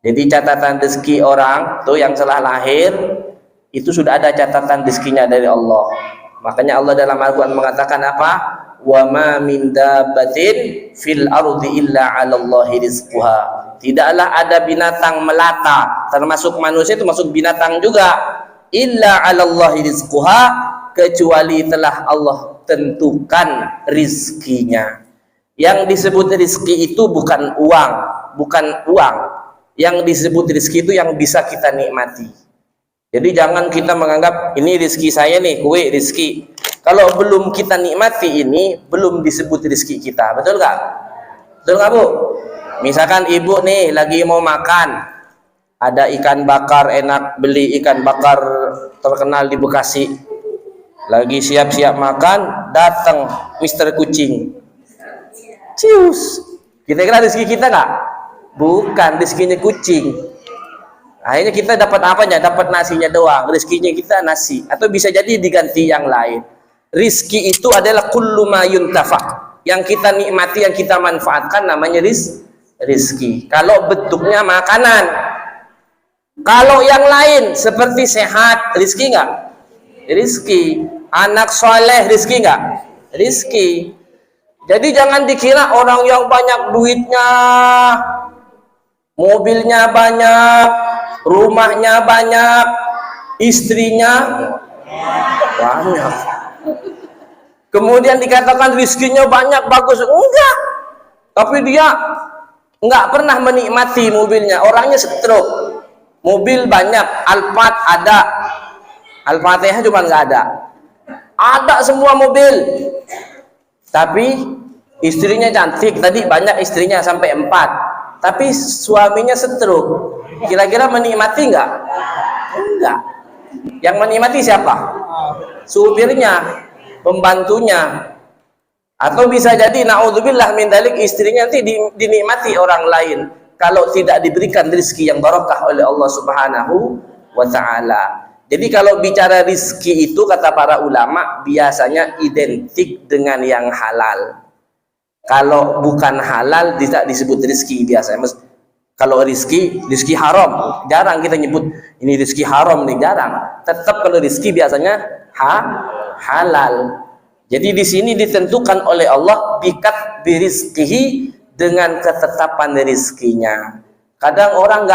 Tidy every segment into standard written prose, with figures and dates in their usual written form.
Jadi catatan rezeki orang tuh yang telah lahir itu sudah ada catatan rezekinya dari Allah. Makanya Allah dalam Al-Quran mengatakan apa? Wa ma min dabbatin fil ardi illa 'alallahi rizquha. Tidaklah ada binatang melata, termasuk manusia itu masuk binatang juga, illa 'alallahi rizquha, kecuali telah Allah tentukan rizkinya. Yang disebut rizki itu bukan uang, bukan uang. Yang disebut rizki itu yang bisa kita nikmati. Jadi jangan kita menganggap ini rizki saya nih, kue rizki. Kalau belum kita nikmati ini, belum disebut rizki kita. Betul nggak? Betul nggak, Bu? Misalkan ibu nih lagi mau makan, ada ikan bakar enak, beli ikan bakar terkenal di Bekasi. Lagi siap-siap makan, datang Mister Kucing. Cius. Kita kira rizki kita nggak? Bukan, rizkinya kucing. Akhirnya kita dapat apanya? Dapat nasinya doang. Rizkinya kita nasi. Atau bisa jadi diganti yang lain. Rizki itu adalah kullu ma yuntafa. Yang kita nikmati, yang kita manfaatkan namanya rizki. Kalau bentuknya makanan. Kalau yang lain seperti sehat, rizki nggak? Rizki. Anak soleh, rizki nggak? Rizki. Jadi jangan dikira orang yang banyak duitnya, mobilnya banyak, rumahnya banyak, istrinya banyak, kemudian dikatakan rizkinya banyak, bagus. Enggak. Tapi dia enggak pernah menikmati mobilnya. Orangnya stroke. Mobil banyak, Alphard ada, Al-Fatihah cuma enggak ada. Ada semua mobil. Tapi istrinya cantik, tadi banyak istrinya sampai 4. Tapi suaminya stroke. Kira-kira menikmati enggak? Enggak. Yang menikmati siapa? Supirnya, pembantunya. Atau bisa jadi naudzubillah min dzalik, istrinya nanti dinikmati orang lain kalau tidak diberikan rezeki yang barokah oleh Allah Subhanahu wa taala. Jadi kalau bicara rizki itu kata para ulama biasanya identik dengan yang halal. Kalau bukan halal tidak disebut rizki biasanya. Kalau rizki haram, jarang kita nyebut ini rizki haram nih, jarang. Tetap kalau rizki biasanya halal. Jadi di sini ditentukan oleh Allah bikat birizkihi, dengan ketetapan rizkinya. Kadang orang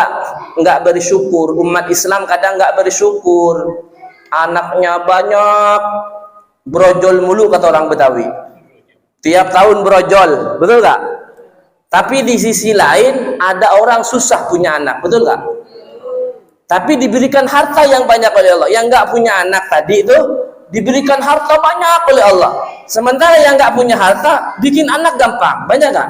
nggak bersyukur, umat Islam kadang nggak bersyukur, anaknya banyak, brojol mulu kata orang Betawi, tiap tahun brojol, betul nggak? Tapi di sisi lain ada orang susah punya anak, betul nggak? Tapi diberikan harta yang banyak oleh Allah. Yang nggak punya anak tadi itu diberikan harta banyak oleh Allah. Sementara yang nggak punya harta bikin anak gampang, banyak nggak?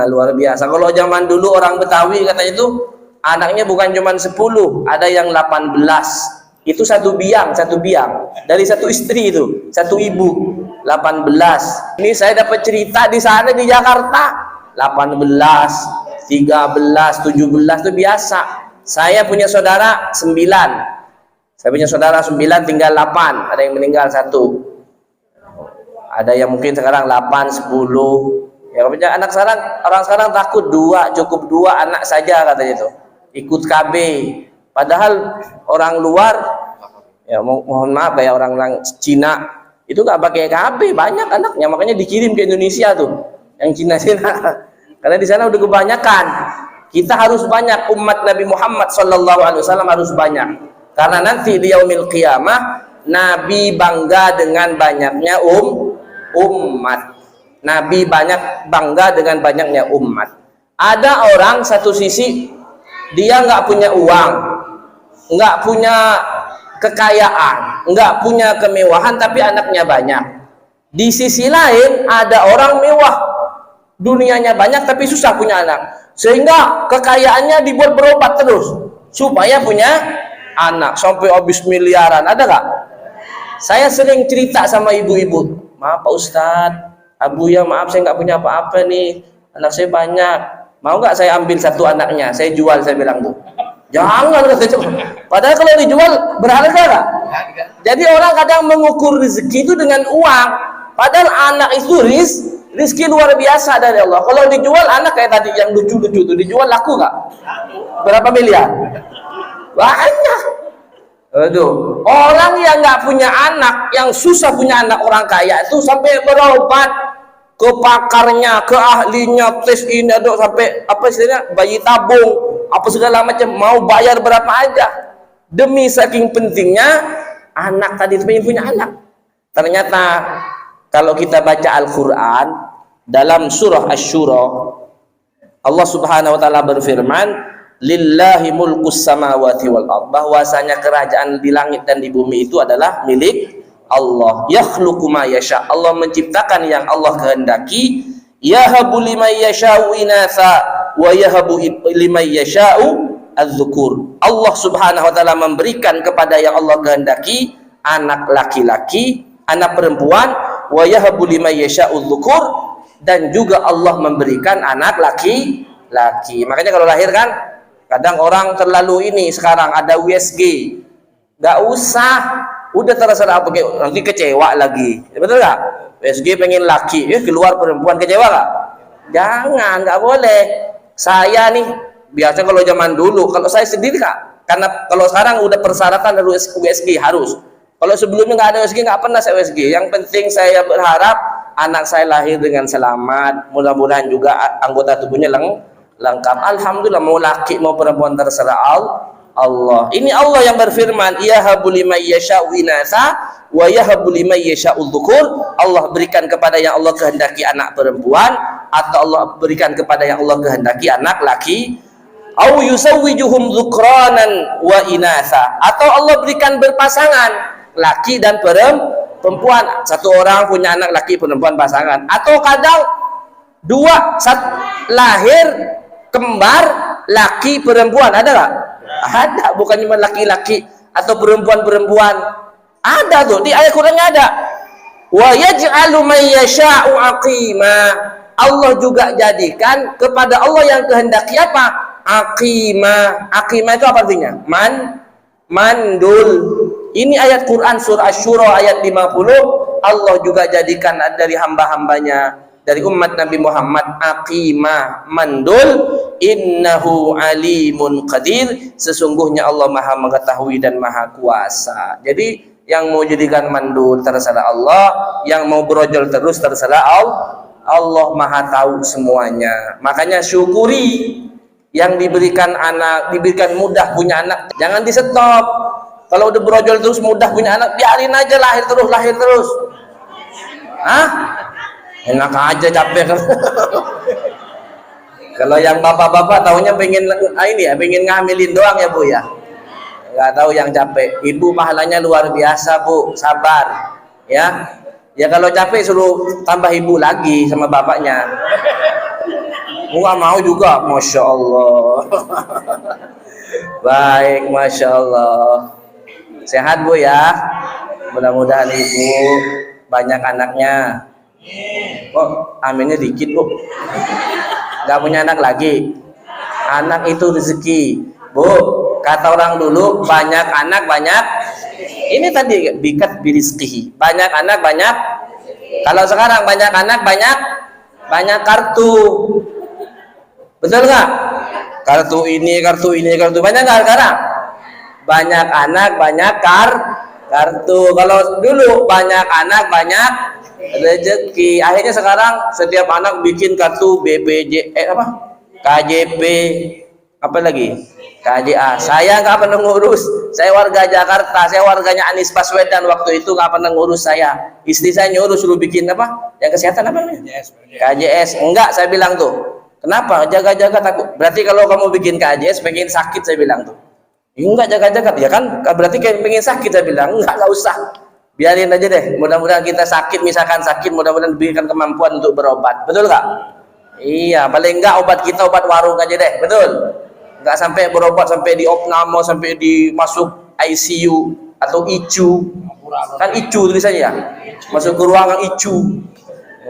Luar biasa. Kalau zaman dulu orang Betawi katanya itu anaknya bukan cuma 10, ada yang 18. Itu satu biang dari satu istri, itu satu ibu 18. Ini saya dapat cerita di sana di Jakarta 18, 13, 17 itu biasa. Saya punya saudara 9. Saya punya saudara 9, tinggal 8. Ada yang meninggal 1. Ada yang mungkin sekarang 8, 10. Ya, anak sekarang, orang sekarang takut 2, cukup 2 anak saja katanya itu. Ikut KB. Padahal orang luar, ya mohon maaf ya, orang Cina itu nggak pakai KB, banyak anaknya, makanya dikirim ke Indonesia tuh, yang Cina-Cina. Karena di sana udah kebanyakan. Kita harus banyak, umat Nabi Muhammad SAW harus banyak. Karena nanti di yaumil qiyamah Nabi bangga dengan banyaknya umat. Nabi bangga dengan banyaknya umat. Ada orang satu sisi dia nggak punya uang, nggak punya kekayaan, nggak punya kemewahan, tapi anaknya banyak. Di sisi lain ada orang mewah, dunianya banyak tapi susah punya anak, sehingga kekayaannya dibuat berobat terus supaya punya anak sampai habis miliaran. Ada nggak? Saya sering cerita sama ibu-ibu, maaf Pak Ustadz, Abu ya maaf saya nggak punya apa-apa nih, anak saya banyak, mau nggak saya ambil satu anaknya, saya jual, saya bilang tuh. Jangan, padahal kalau dijual berharga nggak? Jadi orang kadang mengukur rezeki itu dengan uang, padahal anak itu Rizki luar biasa dari Allah. Kalau dijual anak kayak tadi yang lucu-lucu itu dijual laku nggak? Berapa miliar? Banyak. Aduh, orang yang nggak punya anak, yang susah punya anak orang kaya itu sampai berobat ke pakarnya, ke ahlinya, tes ini ada sampai apa istilahnya bayi tabung, apa segala macam, mau bayar berapa aja demi saking pentingnya anak tadi itu pengen punya anak. Ternyata kalau kita baca Al-Quran dalam surah Asy-Syura, Allah Subhanahu wa taala berfirman, lillahi mulkus samawati wal ard, bahwasanya kerajaan di langit dan di bumi itu adalah milik Allah. Yakhluqu ma yasha, Allah menciptakan yang Allah kehendaki. Yahabu liman yasha'u inatha wa yahabu liman yasha'u adz-dzukur. Allah Subhanahu wa taala memberikan kepada yang Allah kehendaki anak laki-laki, anak perempuan, wa yahabu liman yasha'u adz-dzukur, dan juga Allah memberikan anak laki-laki. Makanya kalau lahir kan kadang orang terlalu ini, sekarang ada USG, nggak usah, udah terserah apa, nanti kecewa lagi, betul nggak? USG pengen laki, keluar perempuan, kecewa nggak? Jangan, nggak boleh. Saya nih biasa kalau zaman dulu, kalau saya sendiri kak, karena kalau sekarang udah persyaratan dari USG harus. Kalau sebelumnya nggak ada USG, nggak pernah saya USG. Yang penting saya berharap anak saya lahir dengan selamat, mudah-mudahan juga anggota tubuhnya lengkap. Alhamdulillah, mau laki mau perempuan terserah Allah. Ini Allah yang berfirman, yahabu liman yasha'u inatha wa yahabu liman yasha'u dzukur. Allah berikan kepada yang Allah kehendaki anak perempuan, atau Allah berikan kepada yang Allah kehendaki anak laki. Au yusawwijuhum dzukranan wa inatha, atau Allah berikan berpasangan laki dan perempuan. Satu orang punya anak laki perempuan pasangan, atau kadang dua lahir kembar laki perempuan, ada nggak? Ada, bukan cuma laki-laki atau perempuan-perempuan, ada tuh di ayat Qur'annya ada. Wa yaj'alu man yasha'u aqima, Allah juga jadikan kepada Allah yang kehendaki apa? Aqima. Aqima itu apa artinya? Mandul. Ini ayat Quran surah Asy-Syura ayat 50. Allah juga jadikan dari hamba-hambanya, dari umat Nabi Muhammad, aqimah, mandul. Innahu alimun qadir, sesungguhnya Allah maha mengetahui dan maha kuasa. Jadi yang mau jadikan mandul terserah Allah, yang mau brojol terus terserah Allah maha tahu semuanya. Makanya syukuri yang diberikan anak, diberikan mudah punya anak, jangan di stop. Kalau udah brojol terus mudah punya anak, biarin aja lahir terus. Hah? Enak aja, capek kan. Kalau yang bapak-bapak tahunya pengen ini ya, pengen ngambilin doang ya Bu ya. Nggak tahu yang capek. Ibu pahalanya luar biasa Bu, sabar. Ya. Ya kalau capek suruh tambah ibu lagi sama bapaknya. Nggak mau juga, Masya Allah. Baik, Masya Allah. Sehat Bu ya. Mudah-mudahan ibu banyak anaknya. Oh, aminnya dikit Bu. Gak punya anak lagi. Anak itu rezeki Bu, kata orang dulu, banyak anak banyak, ini tadi bikat birizqihi, banyak anak banyak. Kalau sekarang banyak anak banyak kartu, betul nggak? Kartu ini banyak nggak sekarang? Banyak anak banyak kartu. Kalau dulu banyak anak banyak rezeki. Akhirnya sekarang setiap anak bikin kartu BPJ KJP, apa lagi? KJA. Saya nggak pernah ngurus. Saya warga Jakarta, saya warganya Anies Baswedan waktu itu, nggak pernah ngurus saya. Istri saya nyuruh suruh bikin apa? Yang kesehatan apa namanya? KJS. Enggak, saya bilang tuh. Kenapa? Jaga-jaga takut. Berarti kalau kamu bikin KJS pengen sakit, saya bilang tuh. Enggak, jaga-jaga. Ya kan berarti kayak pengen sakit, saya bilang. Enggak usah. Biarin aja deh, mudah-mudahan kita sakit, misalkan sakit, mudah-mudahan diberikan kemampuan untuk berobat, betul nggak? Iya, paling enggak obat kita obat warung aja deh, betul? Nggak sampai berobat sampai di opname, sampai dimasuk ICU atau ICU, kan ICU tulisannya ya, masuk ke ruangan ICU.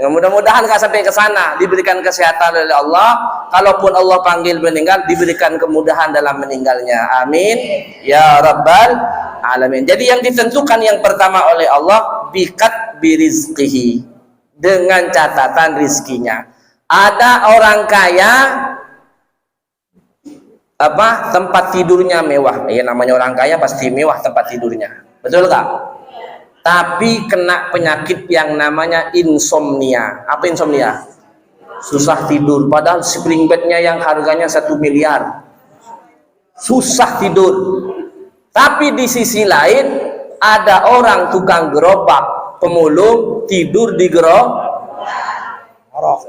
Mudah-mudahan nggak sampai ke sana, diberikan kesehatan oleh Allah. Kalaupun Allah panggil meninggal, diberikan kemudahan dalam meninggalnya. Amin ya rabbal alamin. Jadi yang ditentukan yang pertama oleh Allah, bikat birizqihi, dengan catatan rizkinya. Ada orang kaya tempat tidurnya mewah. Ya namanya orang kaya pasti mewah tempat tidurnya. Betul gak? Tapi kena penyakit yang namanya insomnia. Apa insomnia? Susah tidur. Padahal spring bednya yang harganya 1 miliar. Susah tidur. Tapi di sisi lain ada orang tukang gerobak, pemulung, tidur di gerobak.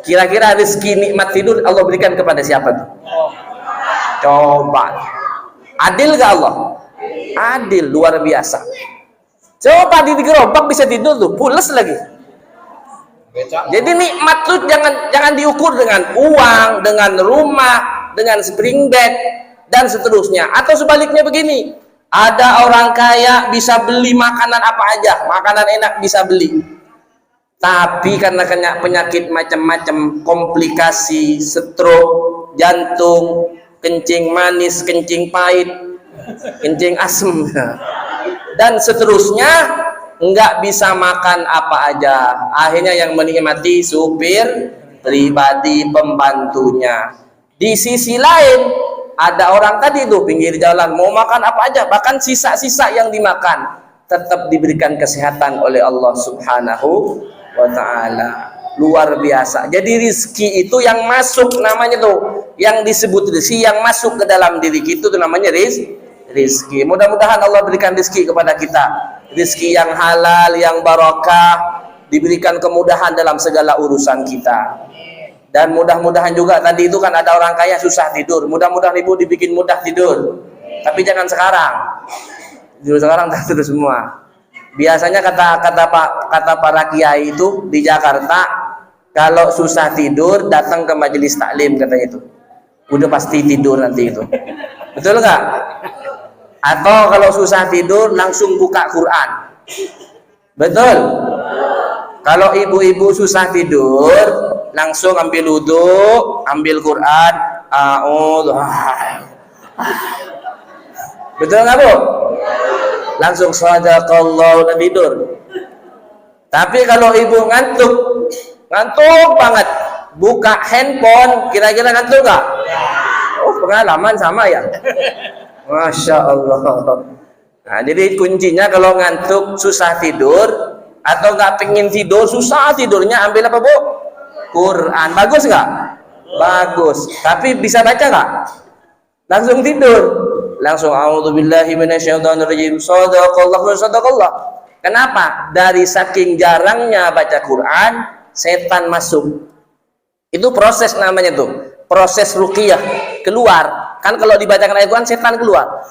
Kira-kira rezeki nikmat tidur Allah berikan kepada siapa tuh? Coba. Adil gak Allah? Adil, luar biasa. Coba di gerobak bisa tidur tuh, pules lagi. Jadi nikmat tuh jangan diukur dengan uang, dengan rumah, dengan spring bed dan seterusnya. Atau sebaliknya begini, ada orang kaya bisa beli makanan apa aja, makanan enak bisa beli. Tapi karena kena penyakit macam-macam, komplikasi, stroke, jantung, kencing manis, kencing pahit, kencing asem, dan seterusnya, nggak bisa makan apa aja. Akhirnya yang menikmati supir pribadi, pembantunya. Di sisi lain, ada orang tadi tuh pinggir jalan mau makan apa aja, bahkan sisa-sisa yang dimakan tetap diberikan kesehatan oleh Allah Subhanahu wa ta'ala. Luar biasa. Jadi rizki itu yang masuk namanya tuh, yang disebut rizki yang masuk ke dalam diri kita itu namanya rizki. Mudah-mudahan Allah berikan rizki kepada kita, rizki yang halal, yang barakah, diberikan kemudahan dalam segala urusan kita. Dan mudah-mudahan juga tadi itu kan ada orang kaya susah tidur, mudah-mudahan ibu dibikin mudah tidur. Tapi jangan sekarang. Tidur sekarang tak tidur semua. Biasanya kata para kiai itu di Jakarta, kalau susah tidur datang ke majelis taklim katanya itu. Udah pasti tidur nanti itu. Betul nggak? Atau kalau susah tidur langsung buka Quran. Betul? Kalau ibu-ibu susah tidur langsung ambil wudu, ambil Quran, betul nggak Bu? Langsung sadaqallahu dan tidur. Tapi kalau ibu ngantuk banget, buka handphone, kira-kira ngantuk nggak? Oh, pengalaman sama ya. Masya Allah. Nah, jadi kuncinya kalau ngantuk, susah tidur, atau nggak pengen tidur, susah tidurnya, ambil apa Bu? Quran. Bagus nggak? Bagus. Tapi bisa baca nggak? Langsung tidur. Langsung a'udzubillahi minasyaitonirrajim. Shadaqallah. Kenapa? Dari saking jarangnya baca Quran, setan masuk. Itu proses namanya tuh. Proses ruqyah, keluar. Kan kalau dibacakan ayat Quran, setan keluar.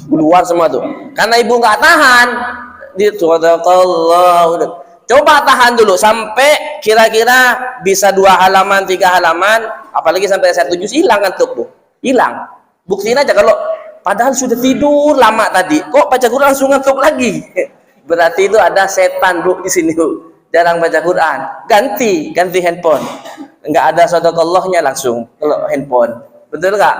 Keluar semua tuh. Karena ibu nggak tahan. Dia shadaqallah. Coba tahan dulu sampai kira-kira bisa 2 halaman, 3 halaman, apalagi sampai 1 juz, hilang ngantuk tuh. Hilang. Buktiin aja kalau padahal sudah tidur lama tadi, kok baca Quran langsung ngantuk lagi. Berarti itu ada setan Bu di sini Bu. Jarang baca Quran. Ganti handphone. Enggak ada sadaqallahnya langsung kalau handphone. Betul enggak?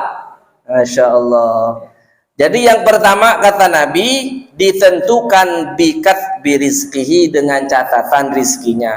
Masya Allah. Jadi yang pertama kata Nabi, ditentukan bikat birizkihi dengan catatan rizkinya.